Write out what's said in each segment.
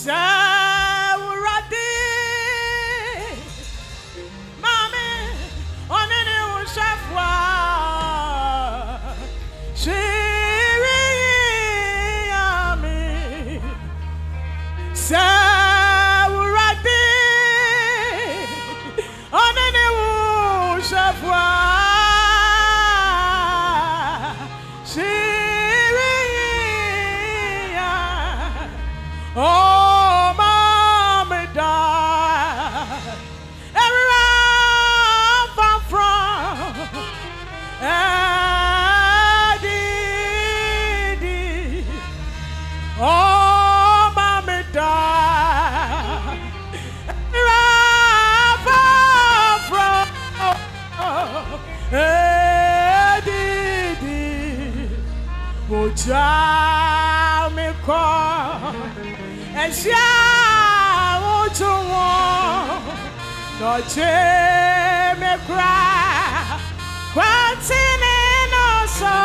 Saurati, Mami, on any Shafwa, Shiri, Saurati, on any Shafwa, Shiri, oh. Child me call and shout to one, no cheer me cry, quantin no so,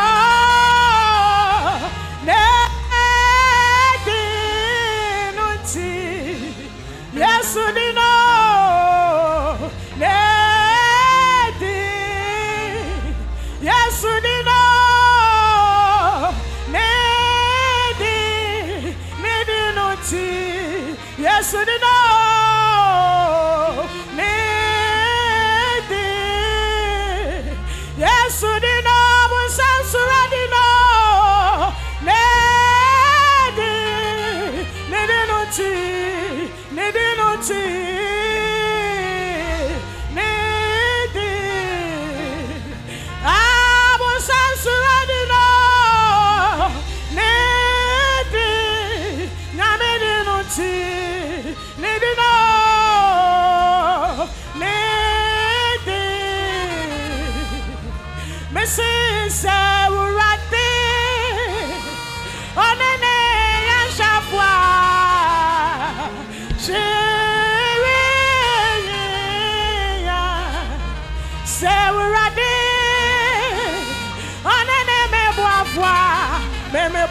no tea, yes, no, yes, no. Yes, we know. Yes, we know. We sound already know.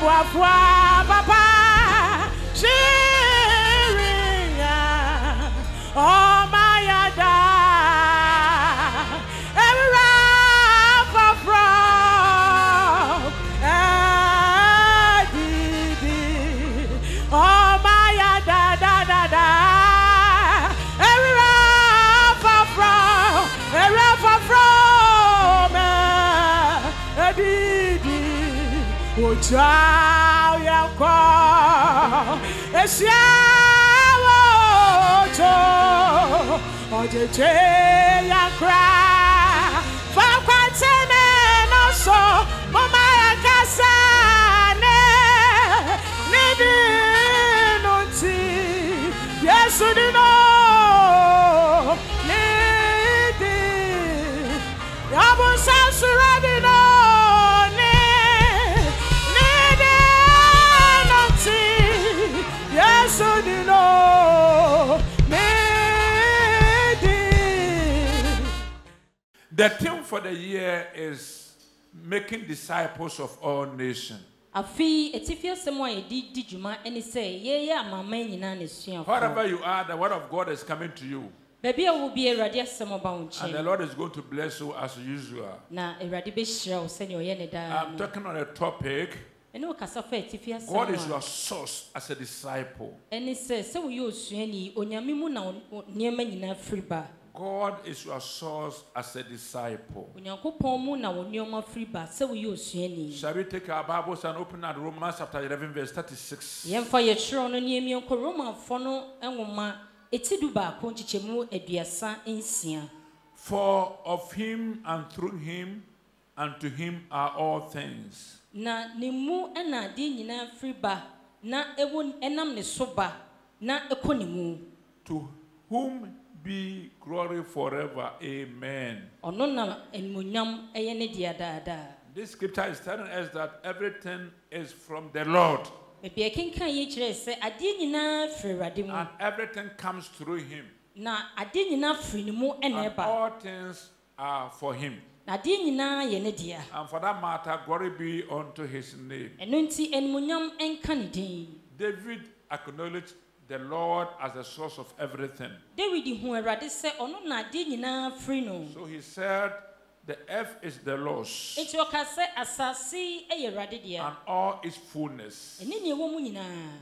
Papa, oh my God, every rapper from oh my God, every rapper from oh child, ya call, it's ya, oh, ya cry, for quantum no so, Mama Cassane, Nidi no tea, yes, you know, Nidi, Yabu Sansuradi no. The theme for the year is making disciples of all nations. Wherever you are, the word of God is coming to you. And the Lord is going to bless you as usual. I'm talking on a topic. God is your source as a disciple. God is your source as a disciple. Shall we take our Bibles and open at Romans chapter 11 verse 36? For of him and through him and to him are all things. Na nimu ena di nyina friba na ewo enam ne soba na ekonimu. To whom be glory forever. Amen. Ono na enmunyam eye ne dia daada. This scripture is telling us that everything is from the Lord. And everything comes through him. And all things are for him. And for that matter, glory be unto his name. David acknowledged the Lord as the source of everything. So he said, the earth is the Lord's and all its fullness,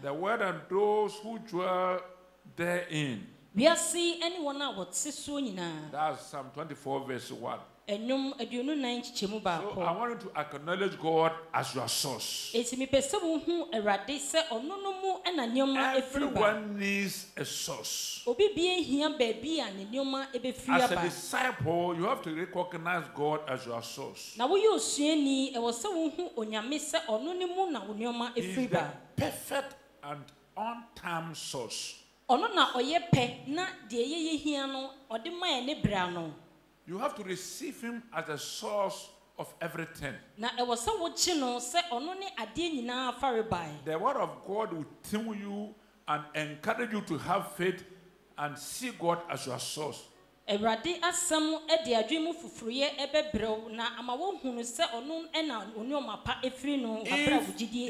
the world and those who dwell therein. That's Psalm 24 verse 1. So I want you to acknowledge God as your source. Everyone needs a source. As a disciple, you have to recognize God as your source. He is the perfect and on-time source. You have to receive him as a source of everything. The word of God will tell you and encourage you to have faith and see God as your source. If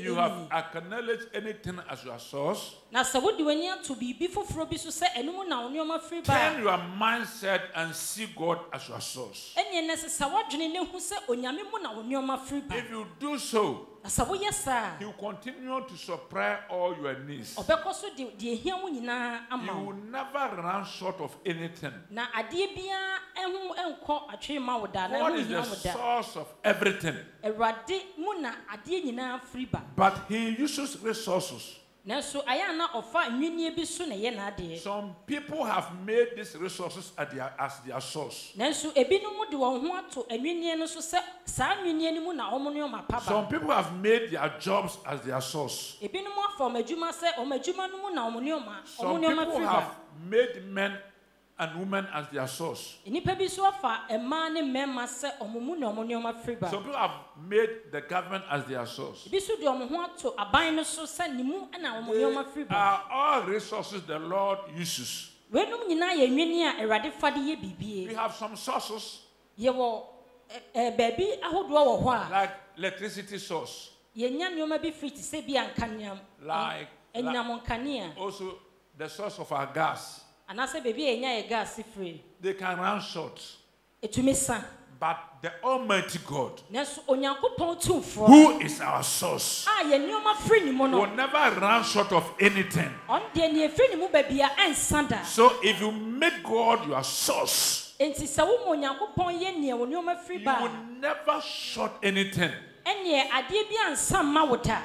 you have acknowledged anything as your source, turn your mindset and see God as your source. If you do so, he will continue to supply all your needs. You will never run short of anything. God is the source of everything. But he uses resources. Some people have made these resources as their source. Some people have made their jobs as their source. Some people have made men and women as their source. Some people have made the government as their source. They are all resources the Lord uses. We have some sources like electricity source, like also the source of our gas. They can run short. But the Almighty God, who is our source, will never run short of anything. So if you make God your source, you will never short anything.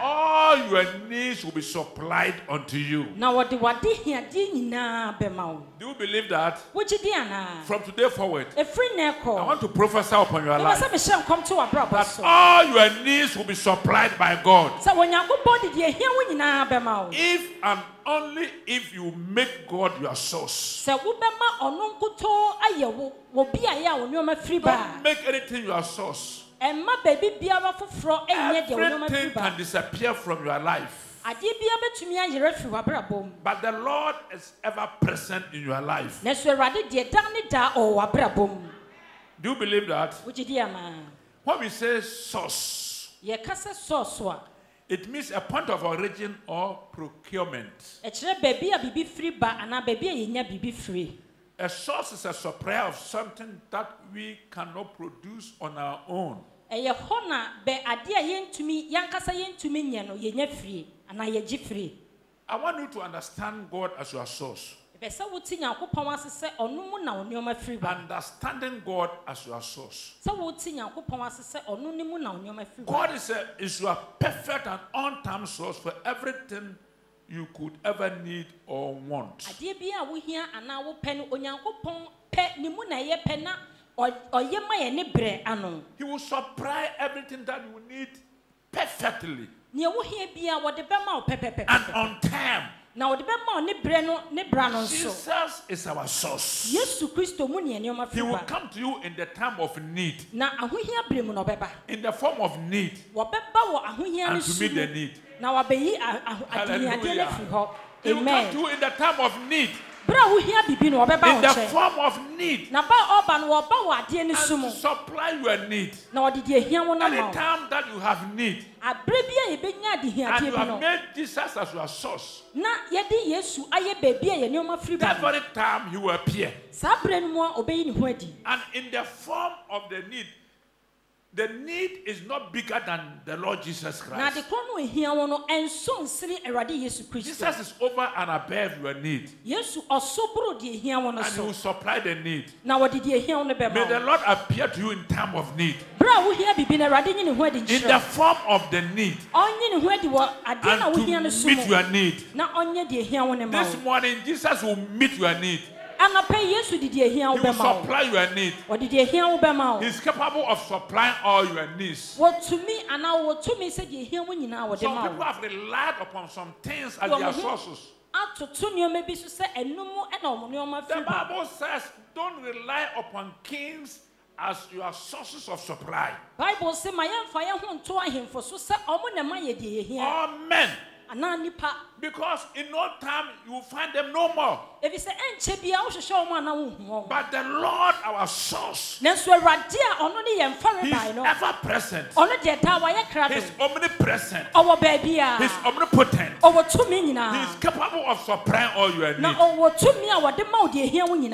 All your needs will be supplied unto you. Do you believe that? From today forward, I want to prophesy upon your life that all your needs will be supplied by God. If and only if you make God your source. Don't make anything your source. Everything can disappear from your life. But the Lord is ever present in your life. Do you believe that? When we say source, it means a point of origin or procurement. A source is a supplier of something that we cannot produce on our own. I want you to understand God as your source. Understanding God as your source. God is your perfect and on-time source for everything you could ever need or want. He will supply everything that you need perfectly and on time. Jesus is our source. He will come to you in the time of need, in the form of need, and to meet the need. Hallelujah. He will come to you in the time of need, In the form of need. And to supply your need. Anytime that you have need. And you have made Jesus as your source. That very time he will appear. And in the form of the need is not bigger than the Lord Jesus Christ. Jesus is over and above your need. And he will supply the need. May the Lord appear to you in time of need. In the form of the need. And to meet your need. This morning, Jesus will meet your need. He will supply your need. He is capable of supplying all your needs. Some people have relied upon some things as their sources. The Bible says, don't rely upon kings as your sources of supply. All men. Because in no time you will find them no more. But the Lord our source, He is ever present. He is omnipresent. He is omnipotent. He is capable of supplying all your needs.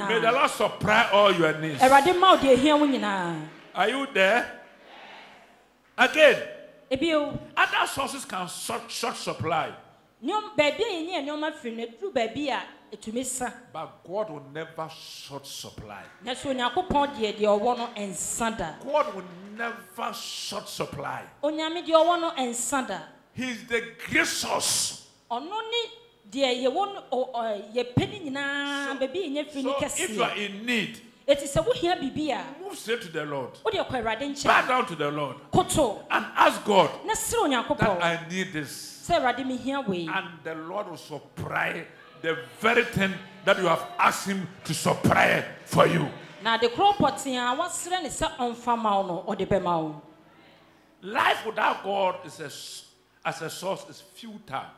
May the Lord supply all your needs. Are you there? Again, other sources can short supply. But God will never short supply. God will never short supply. He is the great source. So if you are in need, move straight to the Lord. Bow down to the Lord. And ask God that I need this. And the Lord will supply the very thing that you have asked Him to supply for you. Life without God as a source is futile.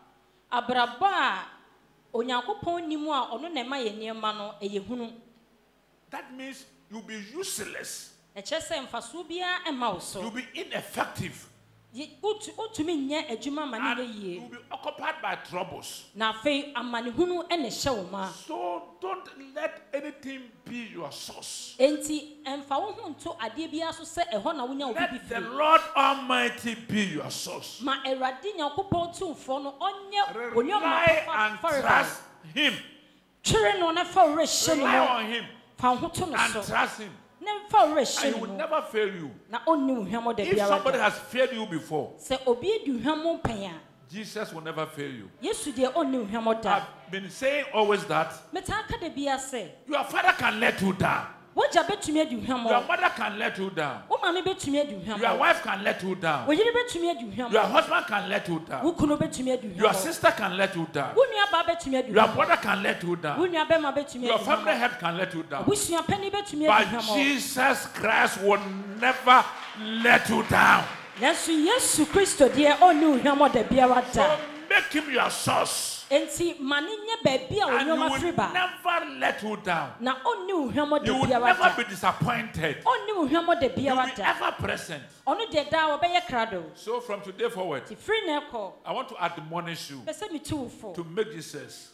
That means you'll be useless. You'll be ineffective. And you'll be occupied by troubles. So don't let anything be your source. Let the Lord Almighty be your source. Rely and trust Him. Rely on Him and trust Him. And He will never fail you. If somebody has failed you before, Jesus will never fail you. I've been saying always that your father can let you down. Your mother can let you down. Your wife can let you down. Your husband can let you down. Your sister can let you down. Your brother can let you down. Your family head can let you down. But Jesus Christ will never let you down. So make Him your source. And you will never let you down. You will never be disappointed. You will be ever present. So from today forward, I want to admonish you to make Jesus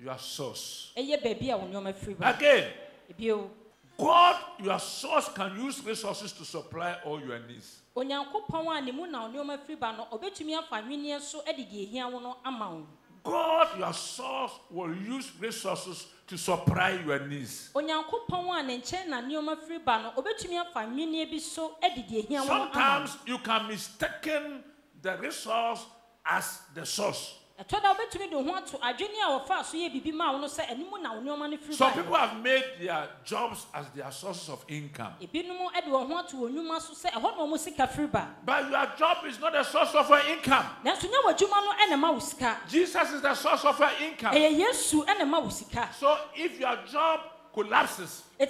your source. Again, God, your source, can use resources to supply all your needs. God, your source, will use resources to supply your needs. Sometimes you can mistake the resource as the source. Some people have made their jobs as their sources of income. But your job is not a source of your income. Jesus is the source of your income. So if your job collapses, or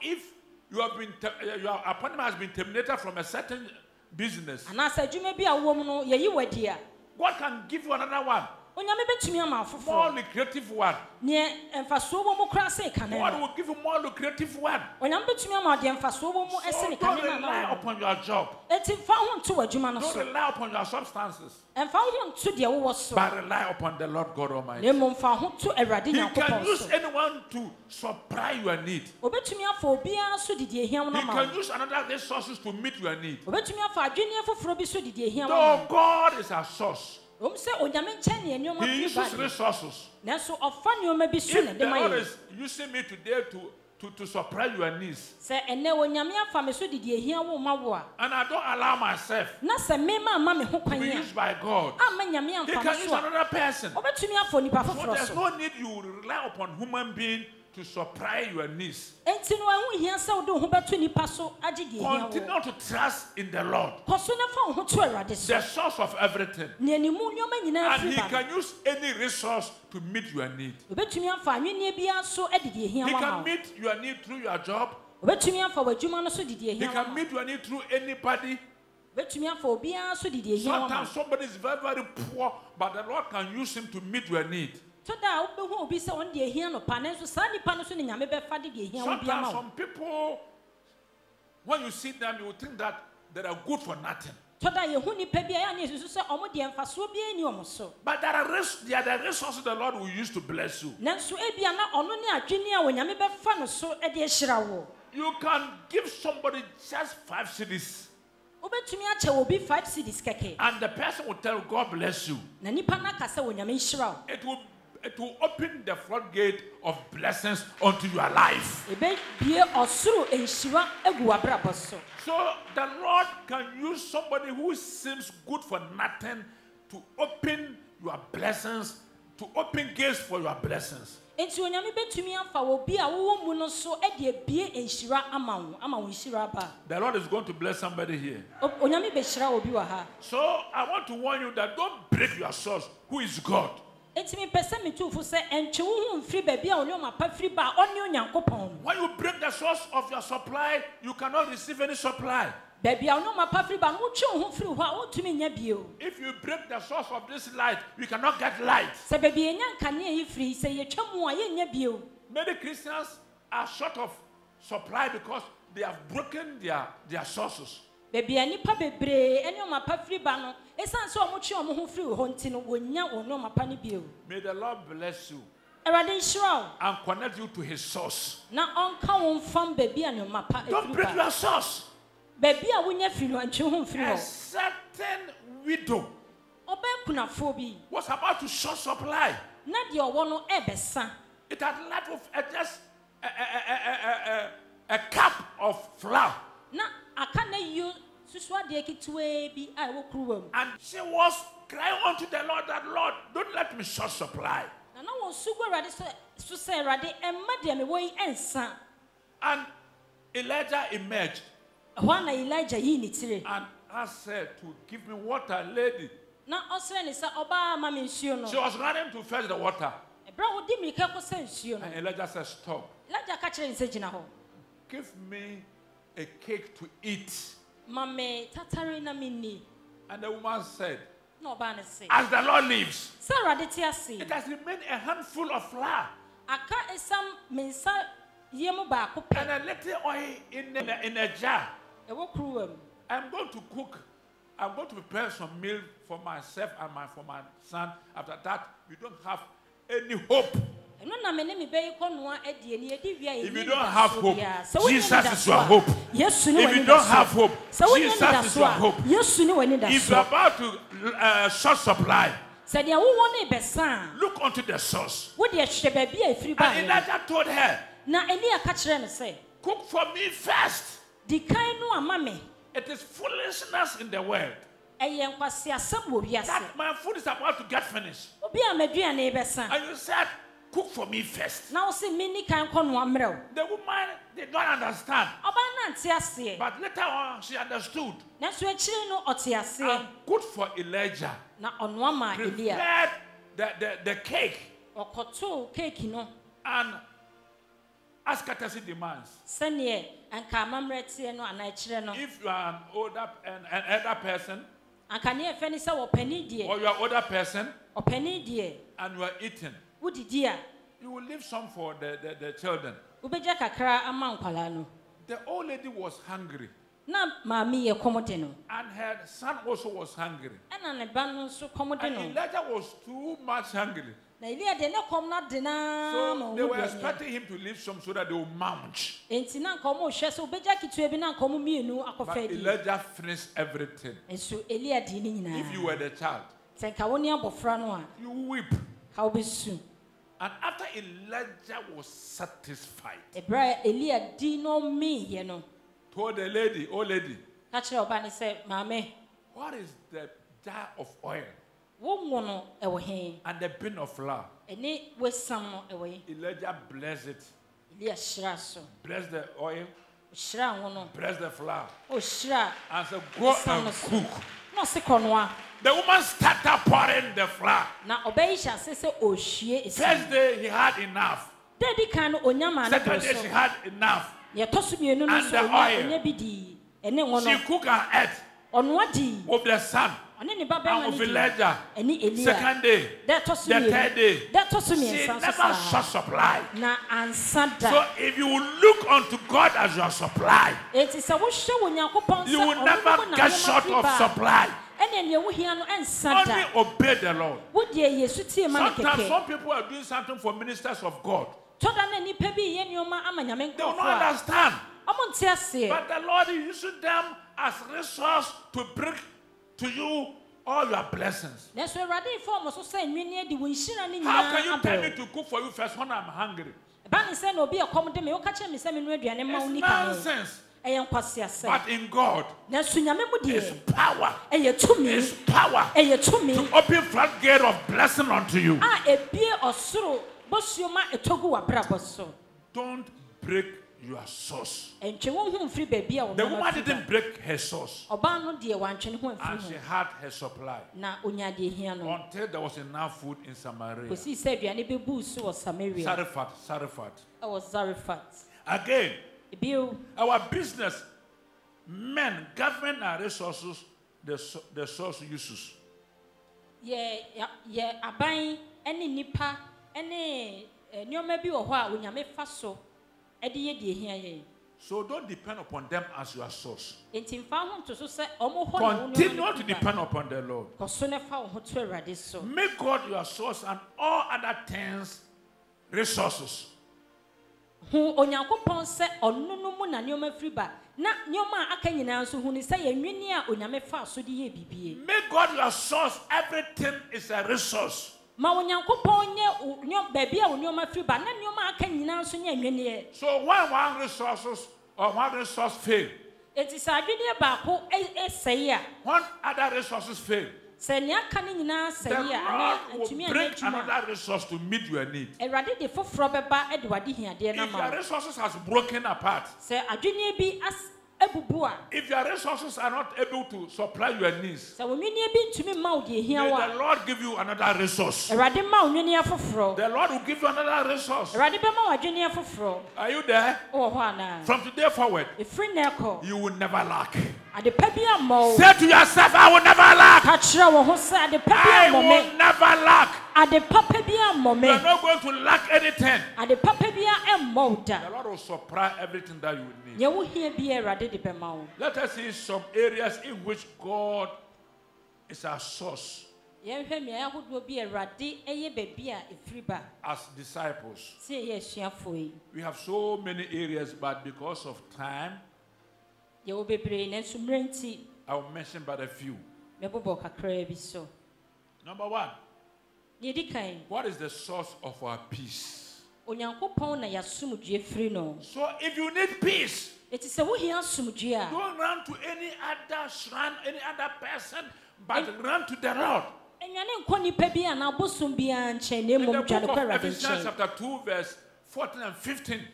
if you have been your appointment has been terminated from a certain business, God can give you another one. More lucrative one. God will give you more lucrative one. So don't rely upon your job. Don't rely upon your substances. But rely upon the Lord God Almighty. He can use anyone to supply your need. He can use another resources to meet your need. Though God is our source, He uses resources. If the Lord is using me today to supply your needs, and I don't allow myself to be used by God, He can use another person. So there's no need you rely upon human being to supply your needs. Continue to trust in the Lord, the source of everything. And He can use any resource to meet your need. He can meet your need through your job. He can meet your need through anybody. Sometimes somebody is very, very poor, but the Lord can use him to meet your need. Sometimes some people, when you see them, you will think that they are good for nothing. But there are the resources the Lord will use to bless you. You can give somebody just 5 cedis. And the person will tell God bless you. It will open the floodgate of blessings onto your life. So the Lord can use somebody who seems good for nothing to open your blessings, to open gates for your blessings. The Lord is going to bless somebody here. So I want to warn you that don't break your source, who is God. When you break the source of your supply, you cannot receive any supply. If you break the source of this light, you cannot get light. Many Christians are short of supply because they have broken their sources. May the Lord bless you and connect you to His source. Don't break your source. A certain widow was about to short supply. It had left with just a cup of flour. And she was crying unto the Lord that, Lord, don't let me short supply. And Elijah emerged and asked her to give me water, lady. She was running to fetch the water. And Elijah said, stop. Give me a cake to eat. And the woman said, as the Lord lives, it has remained a handful of flour and a little oil in a jar. I'm going to cook. I'm going to prepare some meal for myself and for my son. After that, we don't have any hope. If you don't have hope, Jesus is your hope. If you don't have hope, Jesus is your hope. If you're about to short supply, look unto the source. And Elijah told her, cook for me first. It is foolishness in the world that my food is about to get finished. And you said, cook for me first. The woman did not understand. But later on, she understood. And good for Elijah. Prepared the cake. And as courtesy demands, if you are an elder person, or you are an older person, and you are eating, you will leave some for the children. The old lady was hungry. And her son also was hungry. And Elijah was too much hungry. So they were expecting him to leave some so that they would munch. But Elijah finished everything. If you were the child, you weep. And after Elijah was satisfied, told the lady, old lady, what is the jar of oil and the bin of flour? Elijah blessed it. Bless the oil, bless the flour, and said, go and cook. The woman started pouring the flour. First day he had enough. Second day she had enough. And the oil. She cooked and ate with the son and with Elijah. Second day, the third day, she never short supply. So if you look unto God as your supply, you will never get short of supply. Only obey the Lord. Sometimes some people are doing something for ministers of God. They will not understand. But the Lord is using them as resource to bring to you all your blessings. How can you tell me to cook for you first when I'm hungry? It's nonsense. But in God, it's power. It's power to open floodgate of blessing unto you. Don't break your source. The woman didn't break her source. And she had her supply until there was enough food in Samaria. Zarephath. Again, our business, men, government and resources, the source uses. So don't depend upon them as your source. Continue to depend upon the Lord. Make God your source and all other things resources. Make God your source. Everything is a resource. So when one resources or one resource fail, one other resources fail, the Lord will bring another resource to meet your need. If your resources has broken apart, if your resources are not able to supply your needs, may the Lord give you another resource. The Lord will give you another resource. Are you there? From today forward, you will never lack. Say to yourself, I will never lack. I will never lack. You are not going to lack anything. The Lord will supply everything that you need. Let us see some areas in which God is our source. As disciples, we have so many areas, but because of time, I will mention but a few. Number one, what is the source of our peace? So if you need peace, don't run to any other shrine, any other person, but run to the Lord. In the book of Ephesians chapter 2 verse 14 and 15,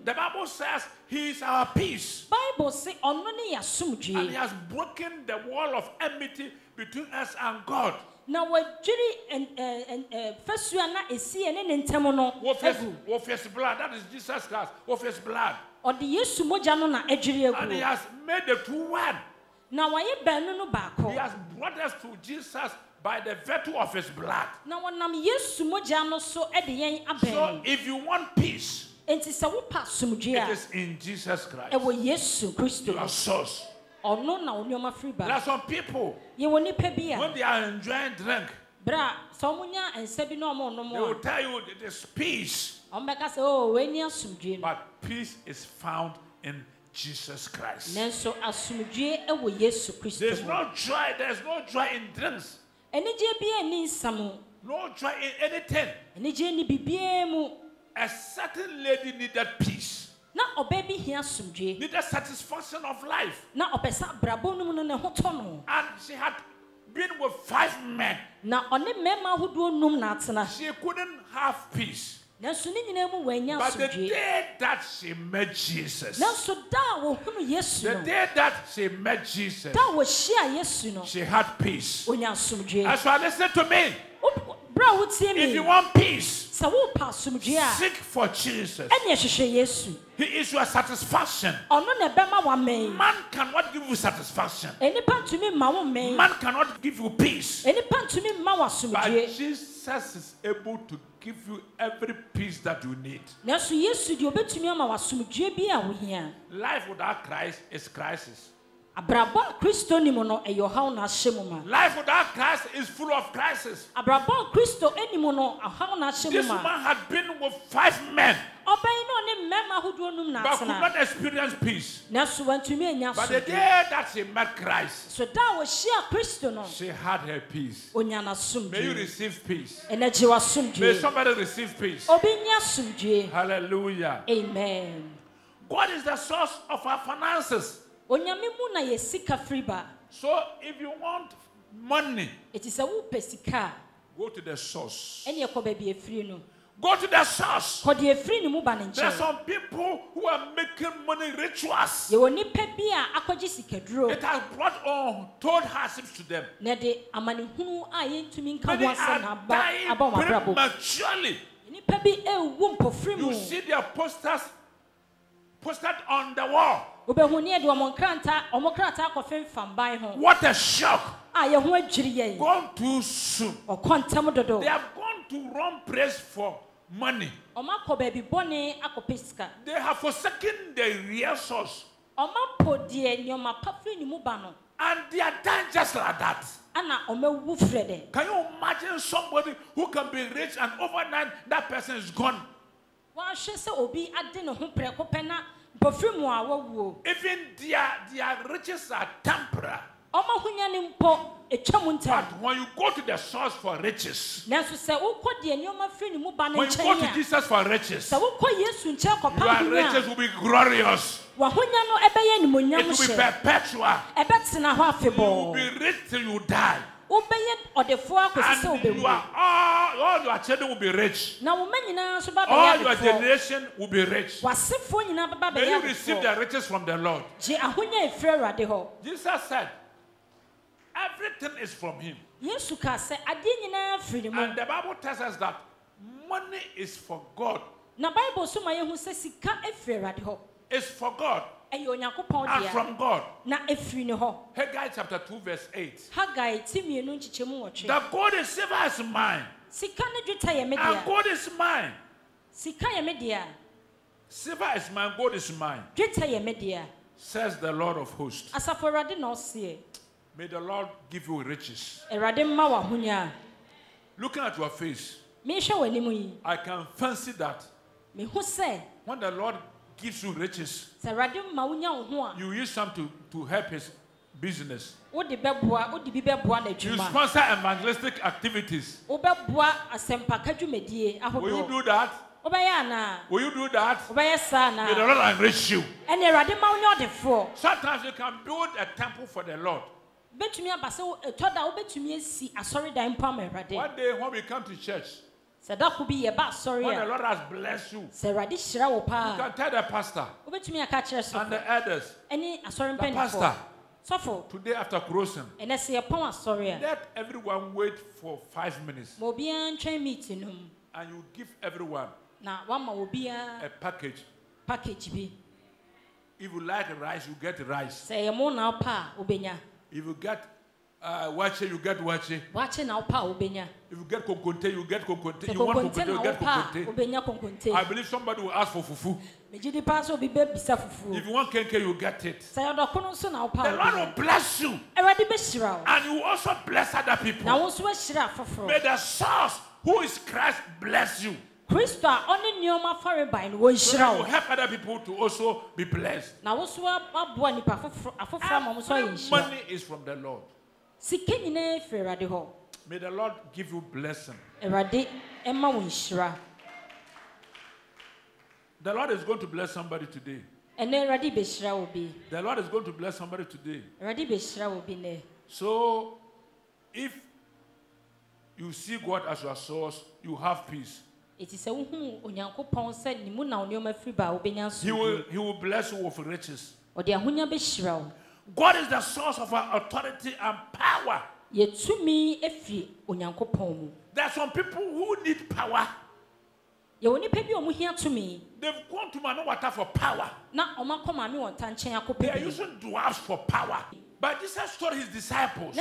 the Bible says He is our peace. And He has broken the wall of enmity between us and God. With his blood, that is Jesus Christ, with his blood. And He has made the two one. He has brought us to Jesus by the virtue of his blood. So if you want peace, it is in Jesus Christ. Your source. There are some people, when they are enjoying drink, they will tell you it is peace. But peace is found in Jesus Christ. There's no joy. There's no joy in drinks. No joy in anything. A certain lady needed peace. Needed satisfaction of life. And she had been with 5 men. She couldn't have peace. But the day that she met Jesus, the day that she met Jesus, she had peace. As you listen to me, if you want peace, seek for Jesus. He is your satisfaction. Man cannot give you satisfaction. Man cannot give you peace. But Jesus is able to give you every peace that you need. Life without Christ is crisis. Life without Christ is full of crisis. This man had been with 5 men, but could not experience peace. But the day that she met Christ, she had her peace. May you receive peace. May somebody receive peace. Hallelujah. Amen. God is the source of our finances. So if you want money, go to the source. Go to the source. There are some people who are making money rituals. It has brought untold hardships to them. Many are dying prematurely. You see their posters posted on the wall. What a shock. Gone too soon. They have gone to wrong place for money. They have forsaken the real source. And they are dying just like that. Can you imagine somebody who can be rich and overnight that person is gone? Even their riches are temporary. But when you go to the source for riches, when you go to Jesus for riches, your riches will be glorious. It will be perpetual. You will be rich till you die. And all your children will be rich. All your generation will be rich. May you receive the riches from the Lord. Jesus said, everything is from him. And the Bible tells us that money is for God. It's for God. And from God. Haggai chapter 2 verse 8. That gold and silver is mine. And gold is mine. Silver is mine, gold is mine. Says the Lord of hosts. May the Lord give you riches. Looking at your face, I can fancy that when the Lord gives you riches, you use some to help his business. You sponsor evangelistic activities. Will you do that? Will you do that? May the Lord enrich you. Sometimes you can build a temple for the Lord. One day when we come to church, when the Lord has blessed you, you can tell the pastor and the elders, the pastor, today after crossing, let everyone wait for 5 minutes. And you give everyone a package. If you like rice, you get rice. Say mo na pa obenya. If you get wache, you get wache. Wache na pa obenya. If you get kokonte, you get kokonte. You want kokonte, you get kokonte. Obenya kokonte. I believe somebody will ask for fufu. If you want kenke, you get it. The Lord will bless you. And you will also bless other people. May the source, who is Christ, bless you. So that you will help other people to also be blessed. Money is from the Lord. May the Lord give you blessing. The Lord is going to bless somebody today. The Lord is going to bless somebody today. So, if you see God as your source, you have peace. He will bless you with riches. God is the source of our authority and power. There are some people who need power. They've gone to Manawata for power. They are using dwarfs for power. But Jesus told his disciples,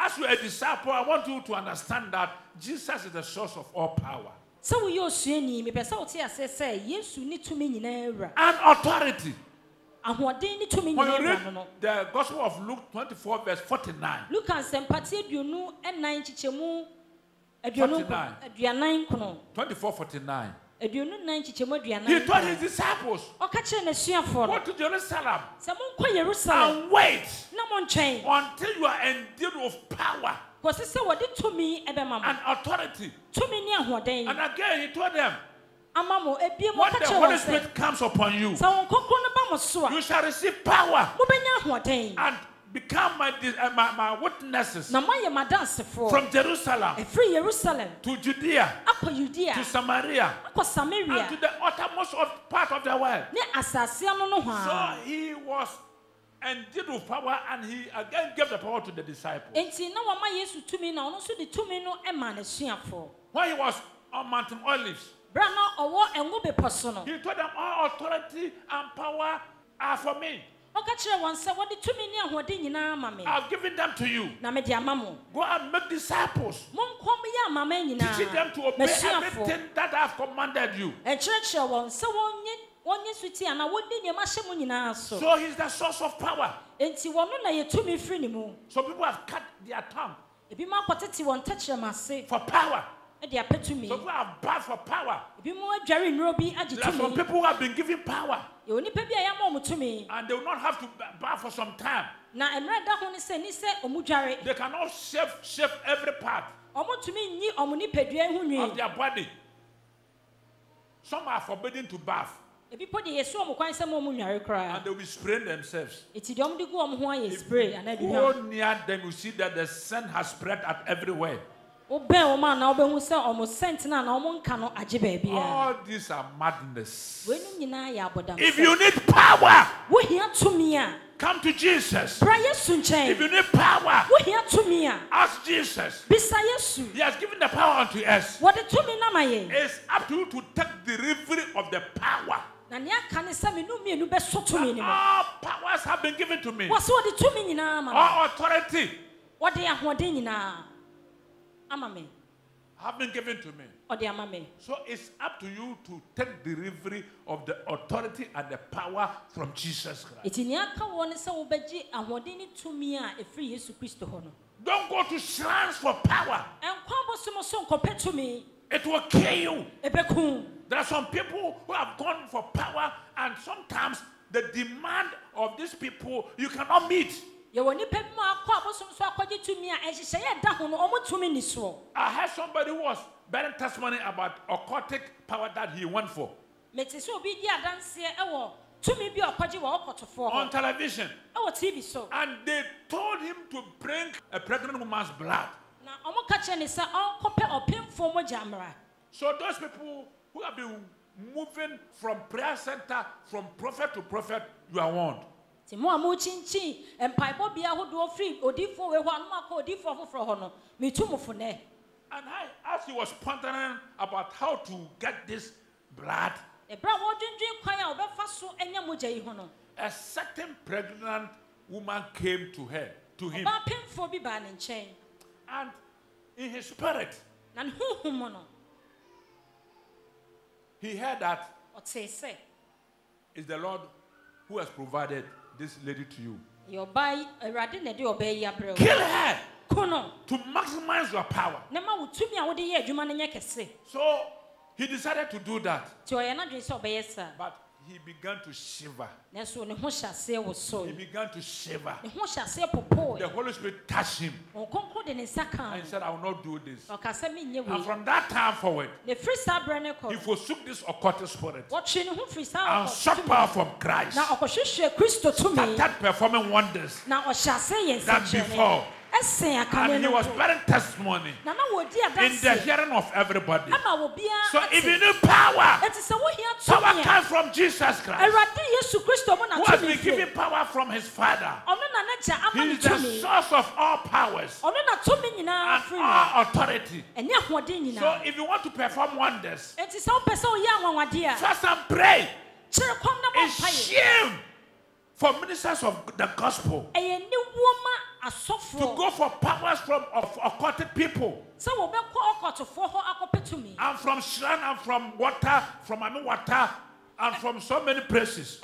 as you are a disciple, I want you to understand that Jesus is the source of all power and authority. When you read the Gospel of Luke 24, verse 49, 24:49. He told his disciples, go to Jerusalem and wait until you are endued with power and authority. And again he told them, when the Holy Spirit comes upon you, you shall receive power and become my witnesses from Jerusalem to Judea to Samaria and to the uttermost part of the world. So he was endued with power, and he again gave the power to the disciples. When he was on Mountain Olives, he told them, all authority and power are for me. I've given them to you. Go and make disciples. Teaching them to obey everything that I've commanded you. So he's the source of power. So people have cut their tongue for power. So people have bad for power. There are some people who have been given power, and they will not have to bath for some time. They cannot shave every part of their body. Some are forbidden to bath, and they will be spraying themselves. If you go near them, you see that the scent has spread at everywhere. All these are madness. If you need power, come to Jesus. If you need power, ask Jesus. He has given the power unto us. It's up to you to take delivery of the power. All powers have been given to me. All authority have been given to me. So it's up to you to take delivery of the authority and the power from Jesus Christ. Don't go to shrines for power. It will kill you. There are some people who have gone for power, and sometimes the demand of these people you cannot meet. I heard somebody who was bearing testimony about occultic power that he went for on television. And they told him to bring a pregnant woman's blood. So those people who have been moving from prayer center, from prophet to prophet, you are warned. And as he was pondering about how to get this blood, A certain pregnant woman came to him. And in his spirit, he heard that it's the Lord who has provided this lady to you. Kill her to maximize your power. So he decided to do that. But he began to shiver. He began to shiver. The Holy Spirit touched him. And he said, I will not do this. And from that time forward, he forsook this occult spirit and sought power from Christ. Started performing wonders than before. And he was bearing testimony in the hearing of everybody. So if you need power, power comes from Jesus Christ, who has been given power from his Father. He is the source of all powers and all authority. So if you want to perform wonders, fast and pray. It's shame for ministers of the gospel to go for powers from occulted people, and from shrine, and from water, and from so many places.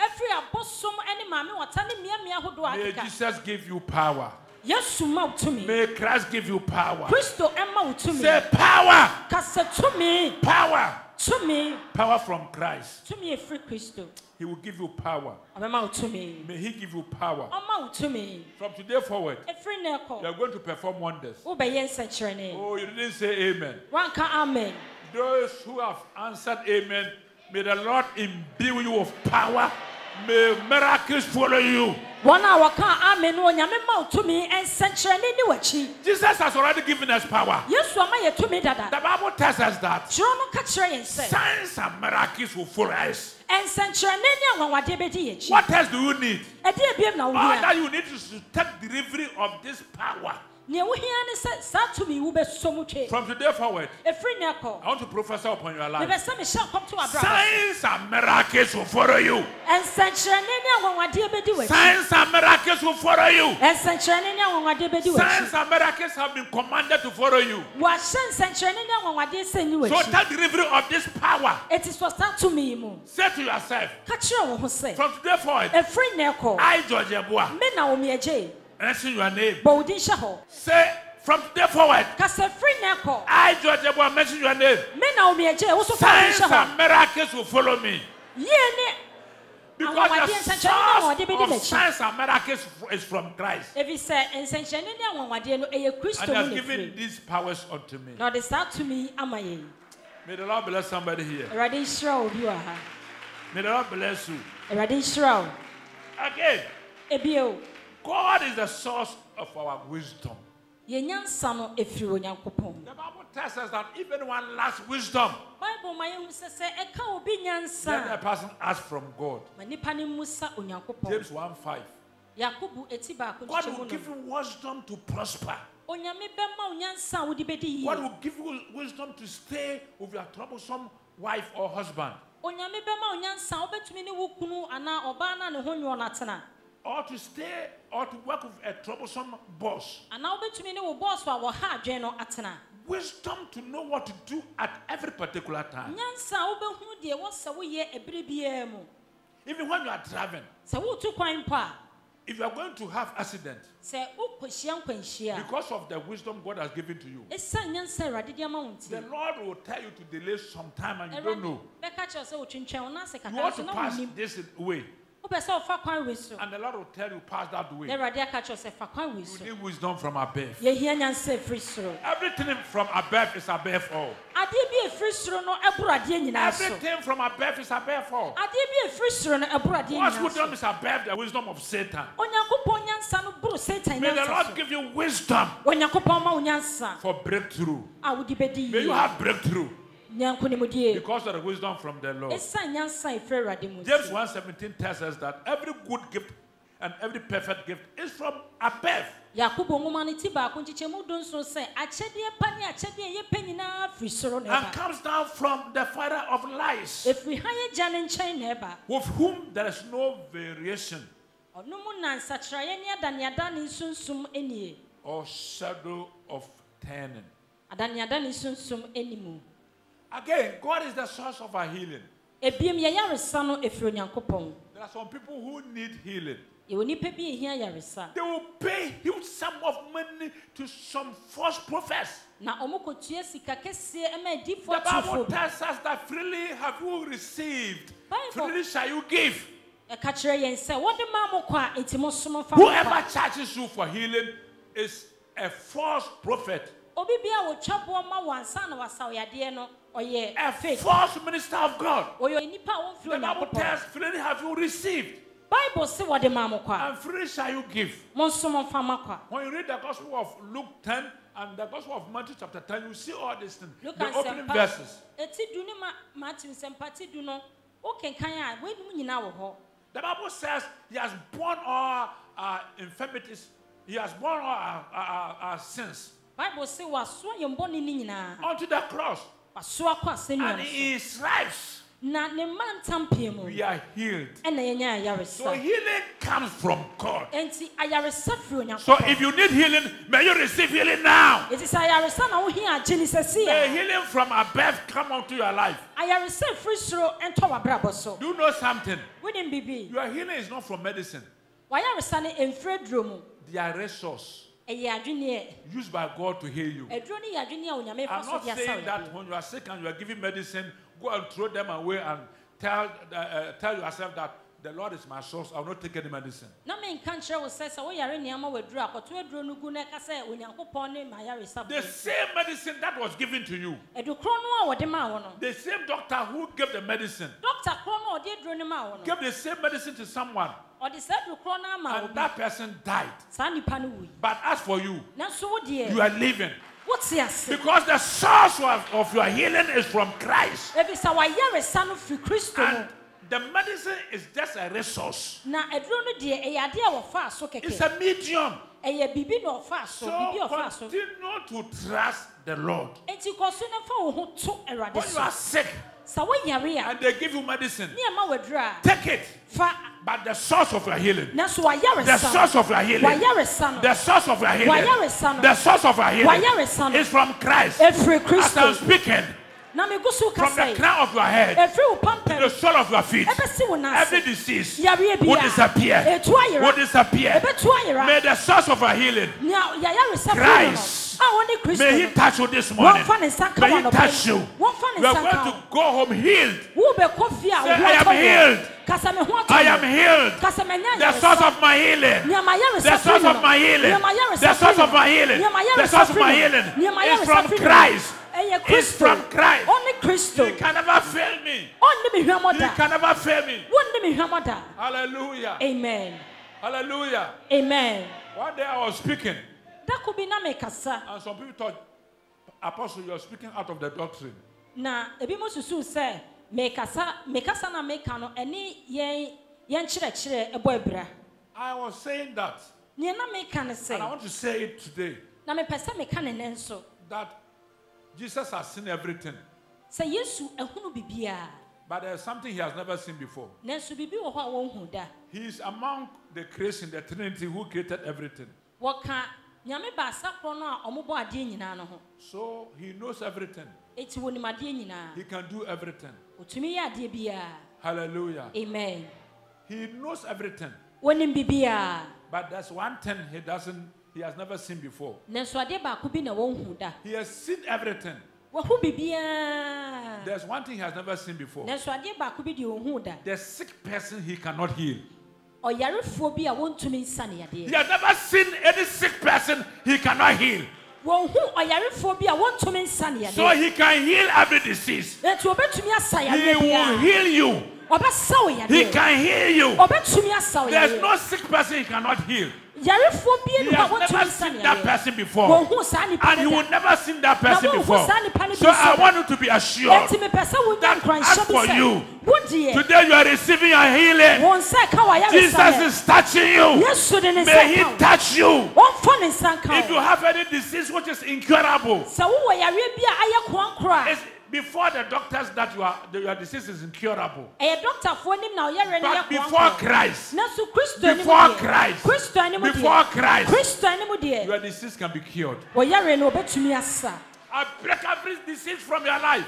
May Jesus give you power. May Christ give you power. Say power. Power. Power from Christ. He will give you power. May he give you power. From today forward, you are going to perform wonders. Oh, you didn't say amen. Those who have answered amen, may the Lord imbue you with power. May miracles follow you. Jesus has already given us power. The Bible tells us that signs and miracles will follow us. What else do you need? All that you need is to take delivery of this power. From today forward, I want to prophesy upon your life. Signs and miracles will follow you. Signs and miracles will follow you. Signs and miracles have been commanded to follow you. So take delivery of this power. Say to yourself, from today forward, I, George Yeboah, mention your name. Say from today forward, I, George Yeboah, mention your name. Signs and miracles will follow me. Because the source of signs and miracles is from Christ. And he has given these powers unto me. May the Lord bless somebody here. May the Lord bless you. Again, God is the source of our wisdom. The Bible tells us that if anyone lacks wisdom, let a person ask from God. James 1:5. God will give you wisdom to prosper. God will give you wisdom to stay with your troublesome wife or husband. Or to stay or to work with a troublesome boss. Wisdom to know what to do at every particular time. Even when you are driving, if you are going to have accident, because of the wisdom God has given to you, the Lord will tell you to delay some time and you don't know. You want to pass this way. And the Lord will tell you, pass that way. You need wisdom from above. Everything from above is above all. Everything from above is above all. God's wisdom is above the wisdom of Satan. May the Lord give you wisdom for breakthrough. May you have breakthrough because of the wisdom from the Lord. James 1:17 tells us that every good gift and every perfect gift is from above. Yakubu humanity ba kunchichemu don so say achede pani achede ye penina free soro neba. And comes down from the father of lies. If we hire Jan chain neba. With whom there is no variation. Onumu nan satraye ni adaniada ni sunsum enie. Or shadow of turning. Adaniada ni sunsum enimu. Again, God is the source of our healing. Ebiem ye yaresa no efro Nyankopon. There are some people who need healing. They will pay huge sum of money to some false prophets. The Bible tells us that freely have you received, freely shall you give. Whoever charges you for healing is a false prophet. A false minister of God. The Bible tells freely have you received. Bible say what the mama and free shall you give. When you read the Gospel of Luke 10 and the Gospel of Matthew chapter 10, you see all these things. The opening verses. The Bible says he has borne all our infirmities. He has borne all our sins. Bible say onto the cross. And in his stripes we are healed. So healing comes from God. So if you need healing, may you receive healing now. May healing from above come onto your life. Do you know something? Your healing is not from medicine. They are resource used by God to heal you. I'm not saying that when you are sick and you are giving medicine, go and throw them away and tell yourself that the Lord is my source. I will not take any medicine. The same medicine that was given to you, the same doctor who gave the medicine, gave the same medicine to someone, and that person died. But as for you, you are living. Because the source of your healing is from Christ. And the medicine is just a resource. It's a medium. So continue to trust the Lord. When you are sick and they give you medicine, take it. But the source of your healing, the source of your healing, the source of your healing, the source of your healing is from Christ. As I'm speaking, from the crown of your head to the sole of your feet, every disease will disappear. Will disappear. May the source of your healing, Christ, may He touch you this morning. May He touch you. You are going to go home healed. Say, I am healed. I am healed. The source of my healing. The source of my healing. The source of my healing. The source of my healing is from Christ. It's from Christ. Only Christ. He can never fail me. He can never fail me. Hallelujah. Amen. Hallelujah. Amen. One day I was speaking. And some people thought, Apostle, you are speaking out of the doctrine. I was saying that. And I want to say it today. That Jesus has seen everything. But there's something He has never seen before. He is among the creation, the Trinity, who created everything. So He knows everything. He can do everything. Hallelujah. Amen. He knows everything. But there's one thing He has never seen before. He has seen everything. There's one thing He has never seen before. The sick person He cannot heal. He has never seen any sick person He cannot heal. So He can heal every disease. He will heal you. He can heal you. There's no sick person He cannot heal. He has never seen that person before. And he will never see that person before. So I want you to be assured that as for you, today you are receiving a healing. Jesus is touching you. May he touch you. If you have any disease which is incurable, before the doctors that your disease is incurable. But before Christ, your disease can be cured. I break every disease from your life.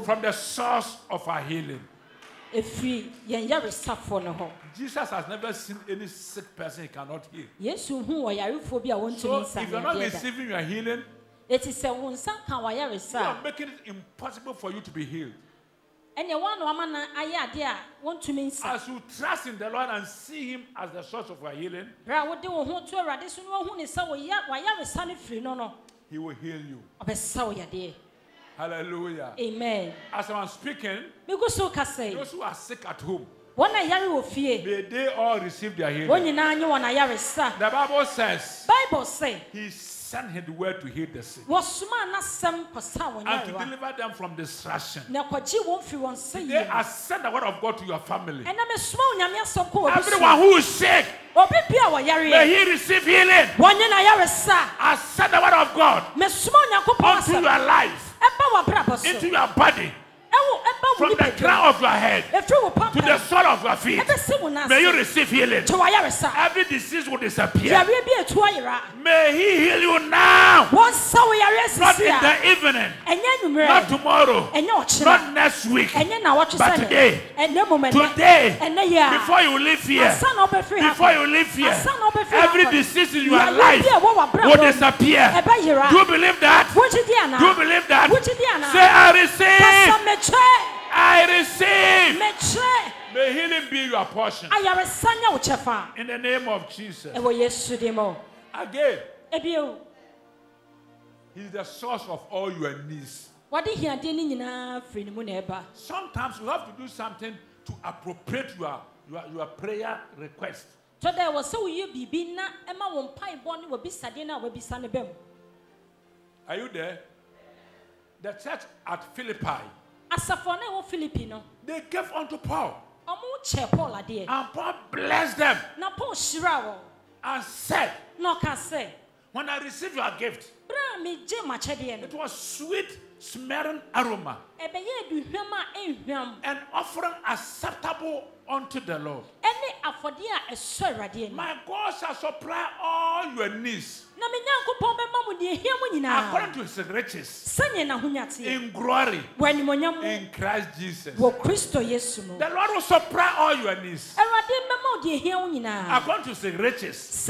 From the source of our healing. Jesus has never seen any sick person he cannot heal. So if you're not receiving your healing, you are making it impossible for you to be healed. As you trust in the Lord and see him as the source of your healing, he will heal you. Hallelujah. Amen. As I'm speaking, those who are sick at home, may they all receive their healing. The Bible says he sent his word to heal the sick and to deliver them from destruction. Today I send the word of God to your family. Everyone who is sick, may he receive healing. I send the word of God onto your life, into your body, from the crown of your head to the sole of your feet. May you receive healing. Every disease will disappear. May he heal you now. Not in the evening, not tomorrow, not next week, but today. Before you leave here, every disease in your life will disappear. Do you believe that? Do you believe that? Say, I receive. I receive. May healing be your portion. In the name of Jesus. Again, he's the source of all your needs. Sometimes you have to do something to appropriate your prayer request. Are you there? The church at Philippi, they gave unto Paul. And Paul blessed them and said, when I received your gift, it was sweet smelling aroma, an offering acceptable unto the Lord. My God shall supply all your needs according to his riches in glory in Christ Jesus. The Lord will supply all your needs according to his riches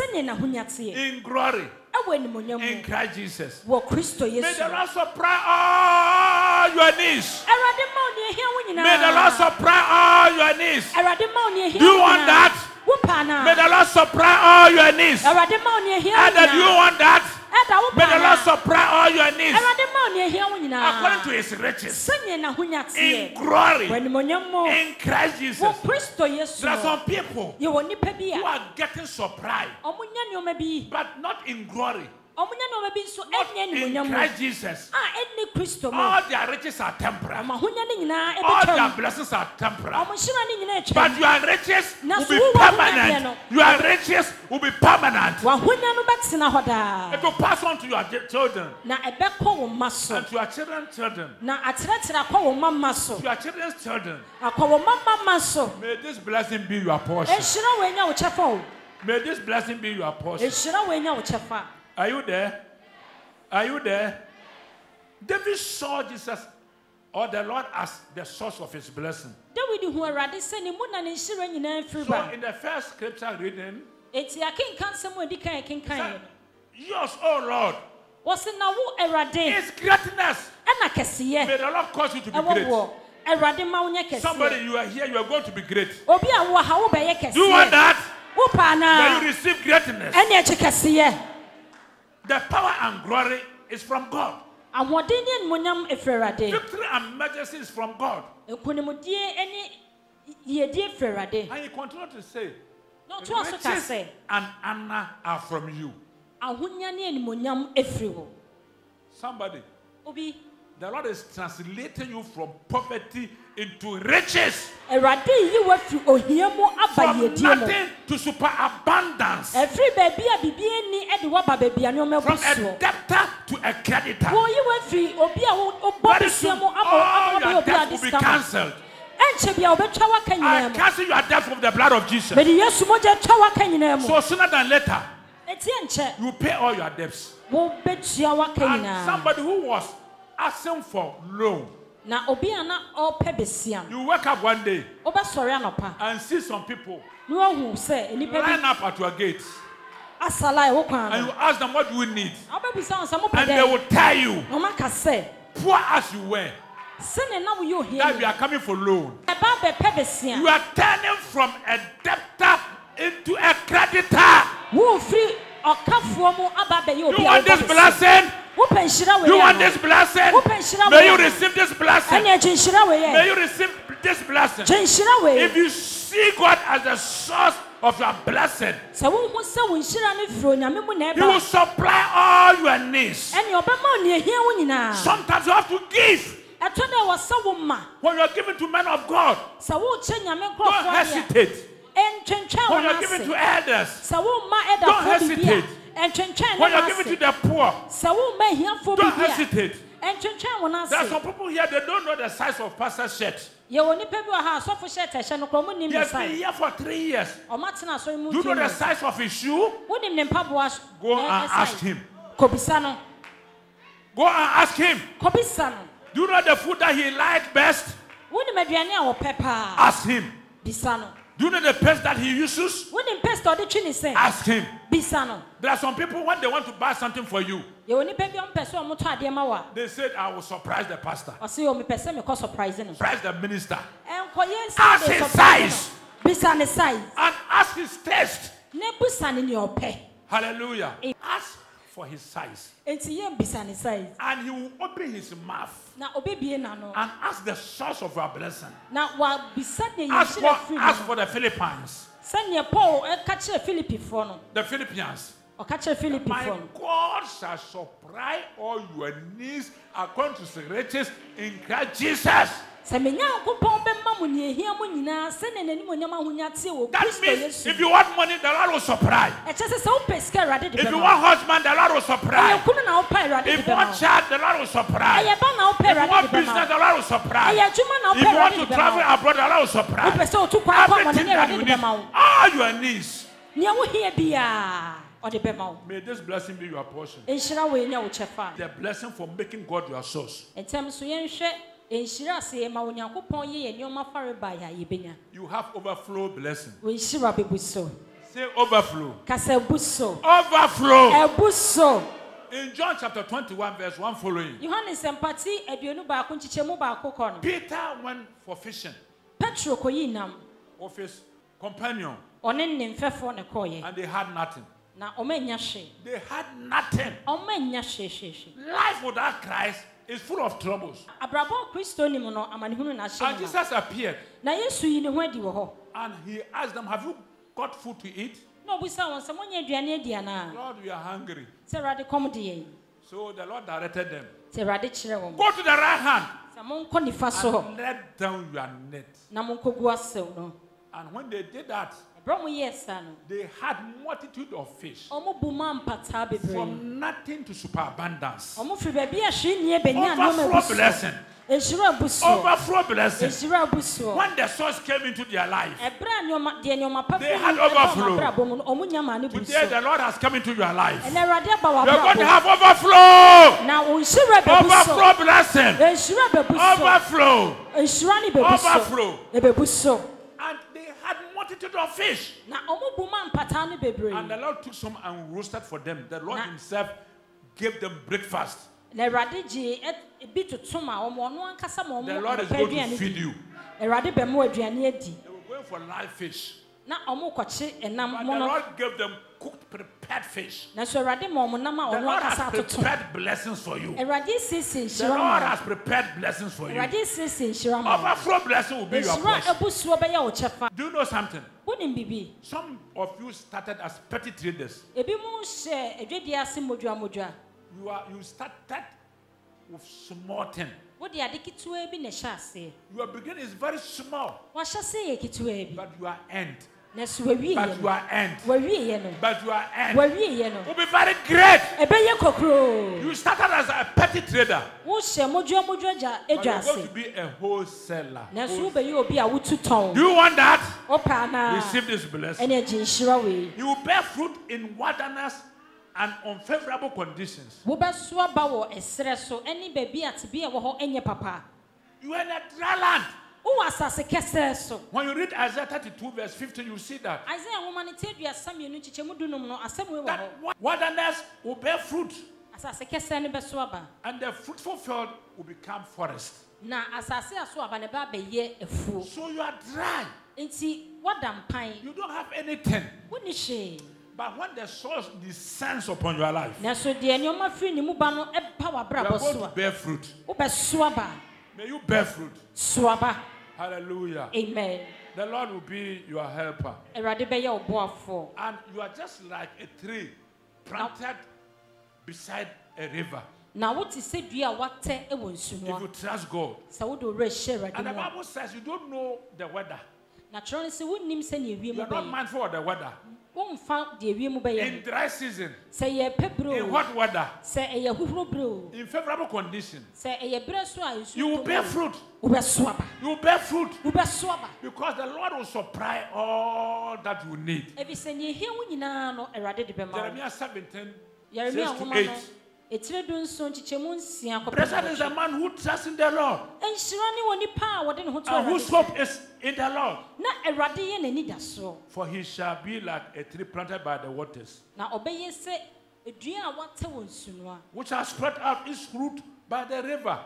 in glory in Christ Jesus. May the Lord supply all your needs. May the Lord supply all your needs. Do you want that? May the Lord supply all your needs. And do you want that? May the Lord supply all your needs according to his riches in glory in Christ Jesus. There are some people who are getting supplied, but not in glory. Not in Christ Jesus. All their riches are temporal. All their blessings are temporal. But your riches will be permanent. Your riches will be permanent. It will pass on to your children. And to your children's children. To your children's children. May this blessing be your portion. May this blessing be your portion. Are you there? Are you there? David saw Jesus or the Lord as the source of his blessing. So in the first scripture reading, it said, yours, oh Lord, is greatness. May the Lord cause you to be great. Somebody, you are here, you are going to be great. Do you want that? May you receive greatness. The power and glory is from God. Victory and majesty is from God. And he continued to say, Riches and honor are from you. Somebody. The Lord is translating you from poverty into riches. From nothing to superabundance. From a debtor to a creditor. Very soon, all your debt will be cancelled. I cancel your debt from the blood of Jesus. So sooner than later, you pay all your debts. And somebody who was asking for loan, you wake up one day and see some people line up at your gate. And you ask them, what do you need? And they will tell you, poor as you were, that we are coming for loan. You are turning from a debtor into a creditor. You want this blessing? You want this blessing? May you receive this blessing. May you receive this blessing. If you see God as the source of your blessing, He will supply all your needs. Sometimes you have to give. When you are giving to men of God, don't hesitate. When you are giving to elders, don't hesitate. When you are giving to the poor, don't hesitate. There are some people here, they don't know the size of pastor's shirt. He has been here for 3 years. Do you know the size of his shoe? Go and ask him. Go and ask him. Do you know the food that he likes best? Ask him. Do you know the paste that he uses? Ask him. There are some people, when they want to buy something for you, they said, I will surprise the pastor. Surprise the minister. Ask his size. And ask his taste. Hallelujah. Ask for his size. And he will open his mouth and ask the source of our blessing. Ask for the Philippines. The Philippians. My God shall supply all your needs according to his riches in Christ Jesus. That means if you want money, the Lord will supply. If you want husband, the Lord will supply. If you want child, the Lord will supply. If you want business, the Lord will supply. If you want to travel abroad, the Lord will supply. Everything that you need, all your needs. May this blessing be your portion. The blessing for making God your source. You have overflow blessing. Say overflow. Overflow. In John chapter 21 verse 1 following, Peter went for fishing of his companion, and they had nothing. They had nothing. Life without Christ is full of troubles. And Jesus appeared. And he asked them, have you got food to eat? Lord, we are hungry. So the Lord directed them. Go to the right hand and let down your net. And when they did that, they had multitude of fish. From nothing to superabundance. Overflow blessing. Overflow blessing. When the source came into their life, they had overflow. Today the Lord has come into your life. You're going to have overflow. Overflow blessing. Overflow. And they had multitude of fish. And the Lord took some and roasted for them. The Lord himself gave them breakfast. The Lord is going to feed you. They were going for live fish. But the Lord gave them cooked, prepared fish. The Lord has prepared blessings for you. The Lord has prepared blessings for you. Overflow blessing will be your portion. Do you know something? Some of you started as petty traders. You started with small thing. Your beginning is very small, but you are end. But you are end. But you are end. Will be very great. You started as a petty trader. But you are going to be a wholesaler. Do you want that? Receive this blessing. You will bear fruit in wilderness and unfavorable conditions. You are in a dry land. When you read Isaiah 32 verse 15, you see that wilderness will bear fruit, and the fruitful field will become forest. So you are dry. You don't have anything. But when the source descends upon your life, you are going to bear fruit. May you bear fruit. Hallelujah. Amen. The Lord will be your helper. And you are just like a tree planted beside a river. If you trust God. And the Bible says you don't know the weather. You are not mindful of the weather. In dry season, in hot weather, in favorable conditions, you will bear fruit. You will bear fruit because the Lord will supply all that you need. Jeremiah 17, 6-8. Blessed is the man who trusts in the Lord and whose hope is in the Lord. For he shall be like a tree planted by the waters, which has spread out its root by the river.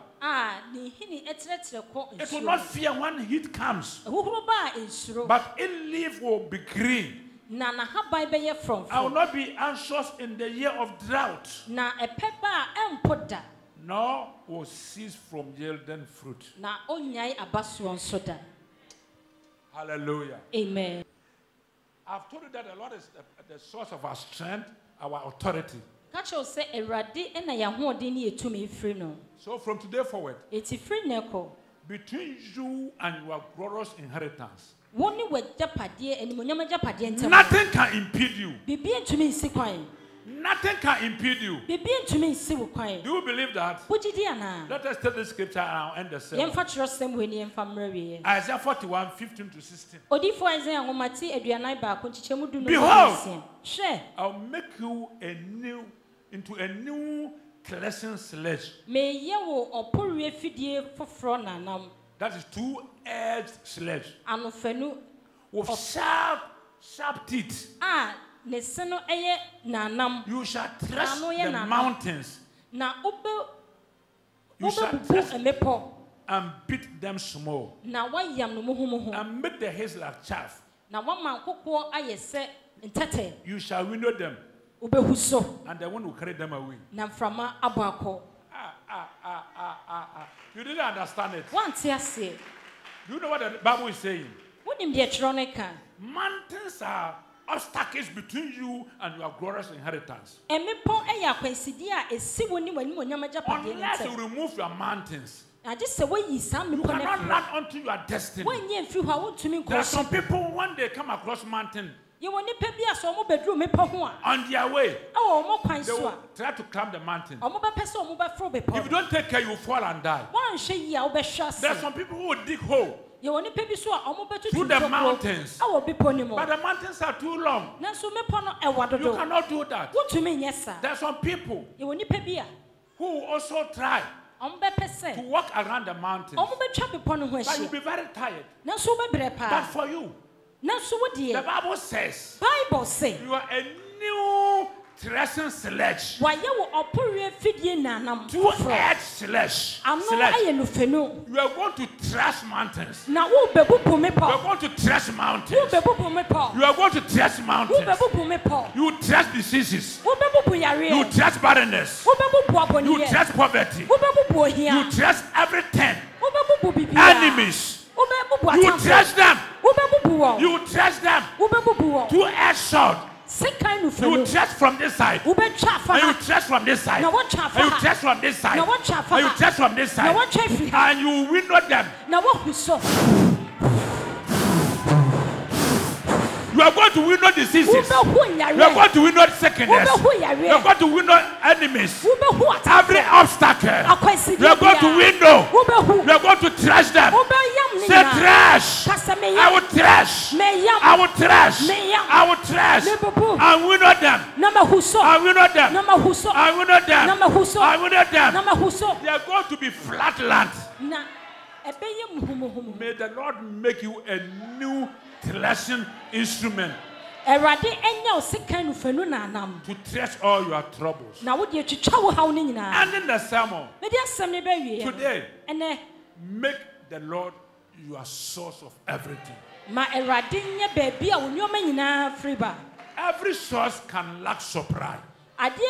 It will not fear when heat comes, but its leaf will be green. I will not be anxious in the year of drought, nor will cease from yielding fruit. Hallelujah. Amen. I've told you that the Lord is the source of our strength, our authority. So from today forward, between you and your glorious inheritance, nothing can impede you. Nothing can impede you. Do you believe that? Let us take the scripture and I'll end the sermon. Isaiah 41, 15-16. Behold, I'll make you into a new cleansing sledge. That is two-edged sledge with sharp teeth. You shall thrust the mountains. You shall thrust and beat them small, and make the hills like chaff. You shall winnow them, and the wind will carry them away. You didn't understand it. Do you know what the Bible is saying? Mountains are obstacles between you and your glorious inheritance. Unless you remove your mountains, you cannot run onto your destiny. There are some people, when they come across mountain, on their way, they will try to climb the mountain. If you don't take care, you will fall and die. There are some people who will dig hole through the mountains, but the mountains are too long. You cannot do that. There are some people who also try to walk around the mountains, but you'll be very tired. But for you, the Bible says you are a new threshing sledge. Why you operate feeding nanam? 2-edged sledge. You are going to thresh mountains. Now who bebu pumepo? You are going to thresh mountains. Who bebu pumepo? You are going to thresh mountains. Who bebu pumepo? You thresh diseases. Who bebu puyare? You thresh barrenness. Who bebu puaboni? You thresh poverty. Who bebu puohia? You thresh everything. Who bebu pubibi? Enemies. Who bebu puatam? You thresh them. Who bebu puo? You thresh them. Who bebu puo? 2-edged sword. You thresh from this side. And you thresh from this side. And you thresh from this side. And you thresh from this side. And you winnow them. You are going to winnow diseases. You are going to winnow sickness. You are going to winnow enemies. Every obstacle. You are going to winnow. You are going to trash them. Say trash. I will trash. I will trash. I will trash. I winnow them. I winnow them. I winnow them. I winnow them. They are going to be flat land. May the Lord make you a new threshing instrument to thresh all your troubles. Ending the sermon today, make the Lord your source of everything. Every source can lack supply, but the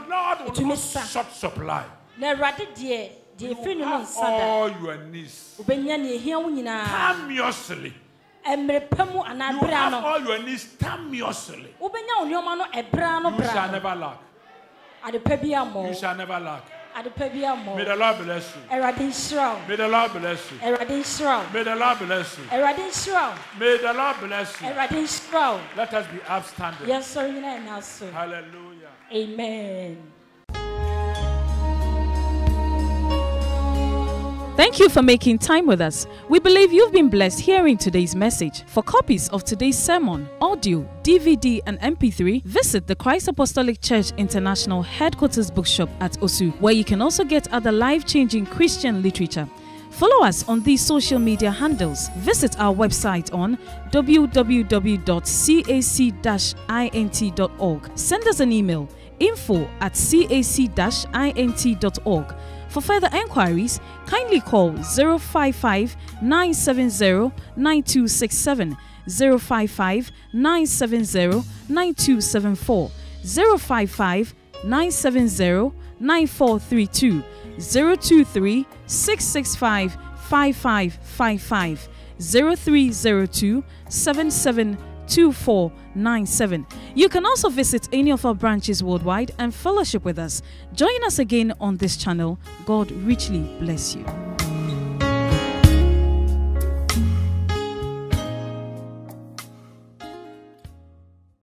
Lord will not short supply. You have all your needs timeously. You have all your needs timeously. You shall never lack. You shall never lack. May the Lord bless you. May the Lord bless you. May the Lord bless you. May the Lord bless you. Let us be upstanding. Yes, sir. Hallelujah. Amen. Thank you for making time with us. We believe you've been blessed hearing today's message. For copies of today's sermon, audio, DVD, and MP3, visit the Christ Apostolic Church International Headquarters Bookshop at Osu, where you can also get other life-changing Christian literature. Follow us on these social media handles. Visit our website on www.cac-int.org. Send us an email, info@cac-int.org. For further enquiries, kindly call 055-970-9267, 055-970-9274, 055-970-9432, 023-665-5555, 0302-772497. You can also visit any of our branches worldwide and fellowship with us. Join us again on this channel. God richly bless you.